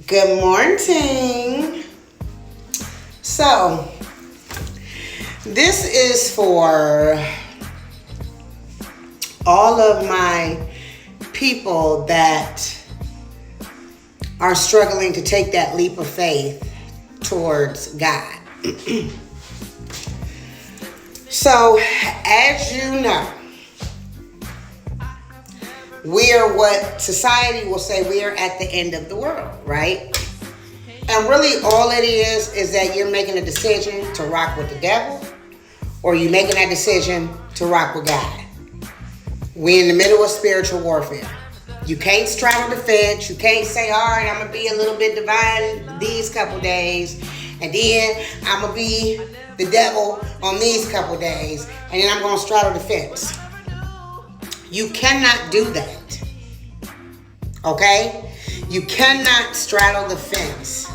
Good morning. So, this is for all of my people that are struggling to take that leap of faith towards God. So, as you know, we are what society will say we are at the end of the world, right? And really all it is that you're making a decision to rock with the devil, or you're making that decision to rock with God. We're in the middle of spiritual warfare. You can't straddle the fence. You can't say, all right, I'm going to be a little bit divine these couple days, and then I'm going to be the devil on these couple days, and then I'm going to straddle the fence. You cannot do that. Okay? You cannot straddle the fence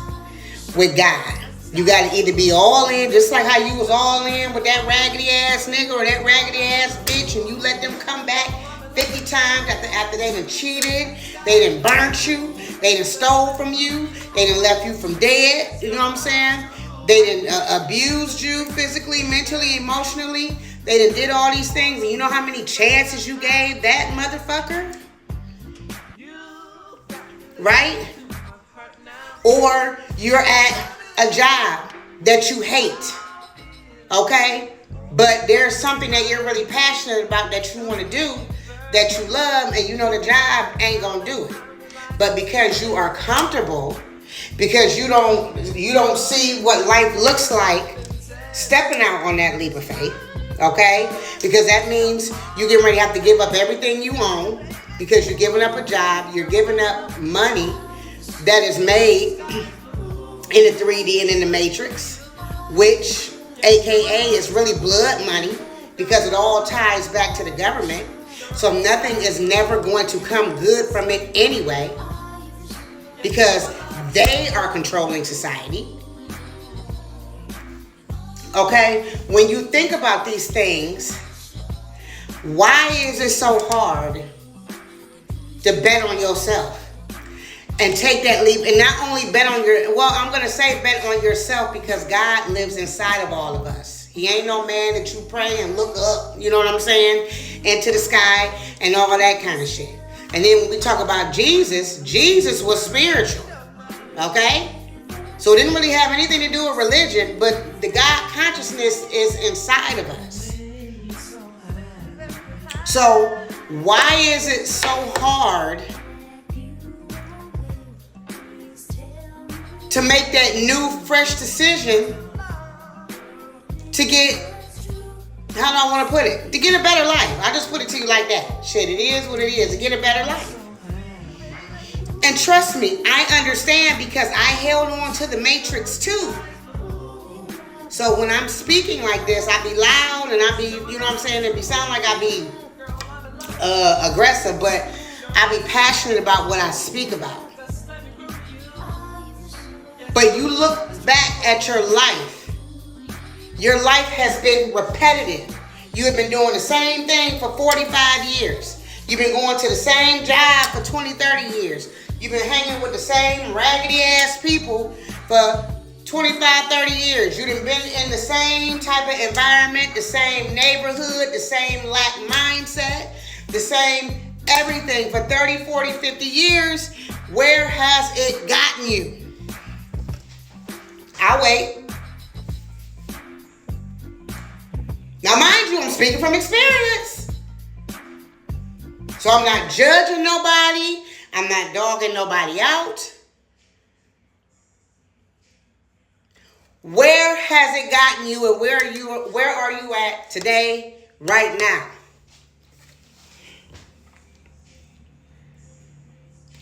with God. You got to either be all in, just like how you was all in with that raggedy ass nigga or that raggedy ass bitch, and you let them come back 50 times after they done cheated, they done burnt you, they done stole from you, they done left you from dead, you know what I'm saying? They done abused you physically, mentally, emotionally. They done did all these things, and you know how many chances you gave that motherfucker? Right? Or you're at a job that you hate, okay? But there's something that you're really passionate about that you want to do, that you love, and you know the job ain't gonna do it. But because you are comfortable, because you don't see what life looks like stepping out on that leap of faith, okay? Because that means you're getting ready to have to give up everything you own, because you're giving up a job, you're giving up money that is made in the 3D and in the Matrix, which AKA is really blood money, because it all ties back to the government. So nothing is never going to come good from it anyway, because they are controlling society. Okay? When you think about these things, why is it so hard to bet on yourself and take that leap, and not only bet on I'm going to say bet on yourself, because God lives inside of all of us. He ain't no man that you pray and look up, you know what I'm saying, into the sky and all that kind of shit. And then when we talk about Jesus, Jesus was spiritual, okay? So it didn't really have anything to do with religion, but the God consciousness is inside of us. So why is it so hard to make that new, fresh decision to get, how do I want to put it? To get a better life. I just put it to you like that. Shit, it is what it is. To get a better life. And trust me, I understand, because I held on to the Matrix too. So when I'm speaking like this, I be loud and I be, you know what I'm saying? It be sound like I be aggressive, but I be passionate about what I speak about. But you look back at your life. Your life has been repetitive. You have been doing the same thing for 45 years. You've been going to the same job for 20, 30 years. You've been hanging with the same raggedy ass people for 25, 30 years. You've been in the same type of environment, the same neighborhood, the same lack mindset, the same everything for 30, 40, 50 years. Where has it gotten you? I'll wait. Now, mind you, I'm speaking from experience. So I'm not judging nobody. I'm not dogging nobody out. Where has it gotten you, and where are you at today, right now?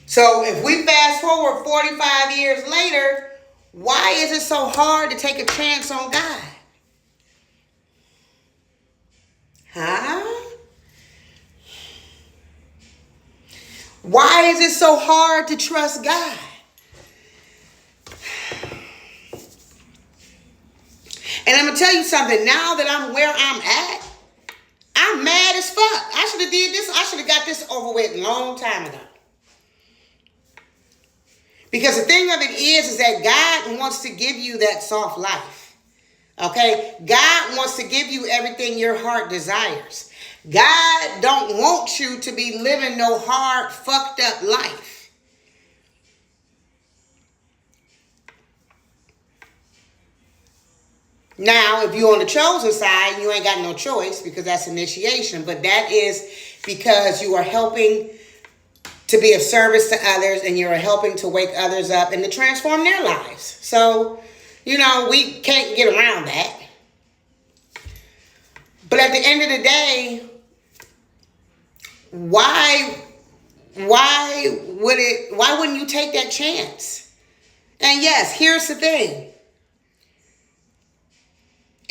So if we fast forward 45 years later, why is it so hard to take a chance on God? Huh? Why is it so hard to trust God? And I'm going to tell you something. Now that I'm where I'm at, I'm mad as fuck. I should have did this. I should have got this over with a long time ago. Because the thing of it is that God wants to give you that soft life. Okay? God wants to give you everything your heart desires. God don't want you to be living no hard, fucked up life. Now, if you're on the chosen side, you ain't got no choice because that's initiation. But that is because you are helping to be of service to others, and you're helping to wake others up and to transform their lives. So, we can't get around that. But at the end of the day, why wouldn't you take that chance? And yes, here's the thing.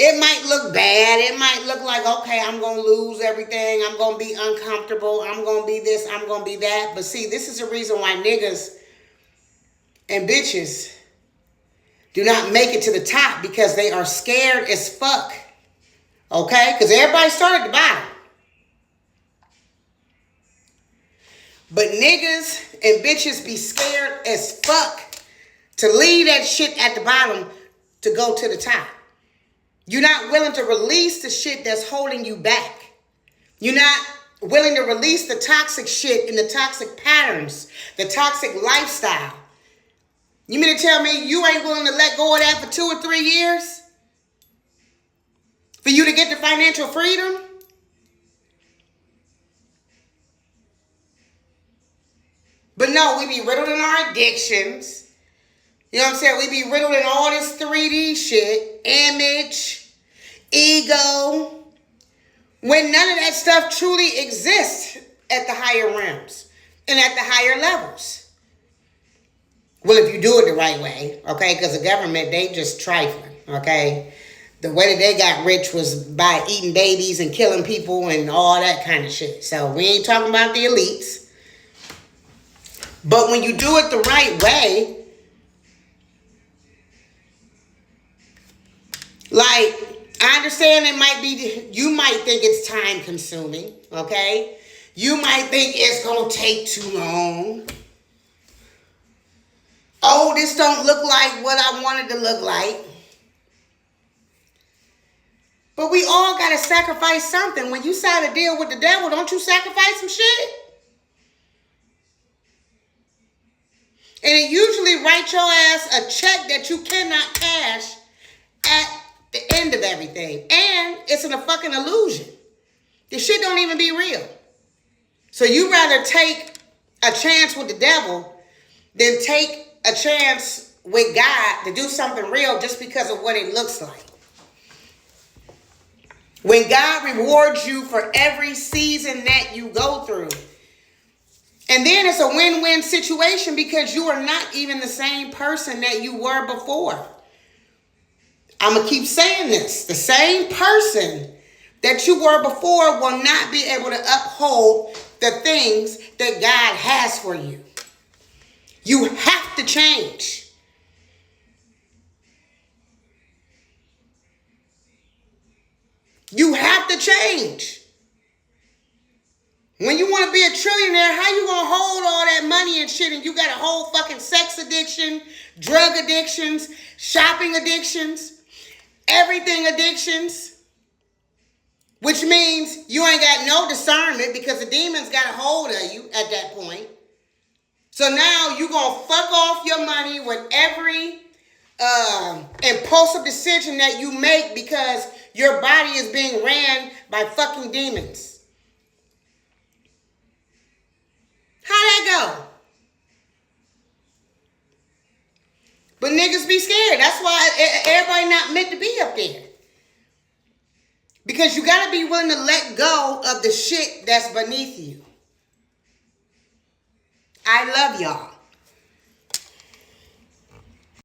It might look bad. It might look like, okay, I'm going to lose everything. I'm going to be uncomfortable. I'm going to be this. I'm going to be that. But see, this is the reason why niggas and bitches do not make it to the top, because they are scared as fuck. Okay? Because everybody started at the bottom. But niggas and bitches be scared as fuck to leave that shit at the bottom to go to the top. You're not willing to release the shit that's holding you back. You're not willing to release the toxic shit and the toxic patterns, the toxic lifestyle. You mean to tell me you ain't willing to let go of that for 2 or 3 years? For you to get the financial freedom? But no, we be riddled in our addictions. You know what I'm saying? We be riddled in all this 3D shit, image, ego, when none of that stuff truly exists at the higher realms and at the higher levels. Well, if you do it the right way, okay? Because the government, they just trifling, okay? The way that they got rich was by eating babies and killing people and all that kind of shit. So we ain't talking about the elites. But when you do it the right way, like, I understand you might think it's time consuming, okay? You might think it's going to take too long. Oh, this don't look like what I wanted to look like. But we all got to sacrifice something. When you sign a deal with the devil, don't you sacrifice some shit? And it usually write your ass a check that you cannot cash at the end of everything. And it's a fucking illusion. This shit don't even be real. So you rather take a chance with the devil than take a chance with God to do something real just because of what it looks like. When God rewards you for every season that you go through, and then it's a win-win situation because you are not even the same person that you were before. I'm going to keep saying this. The same person that you were before will not be able to uphold the things that God has for you. You have to change. You have to change. When you want to be a trillionaire, how you going to hold all that money and shit and you got a whole fucking sex addiction, drug addictions, shopping addictions, everything addictions, which means you ain't got no discernment because the demons got a hold of you at that point. So now you going to fuck off your money with every impulsive decision that you make because your body is being ran by fucking demons. How'd that go? But niggas be scared. That's why everybody not meant to be up there. Because you got to be willing to let go of the shit that's beneath you. I love y'all.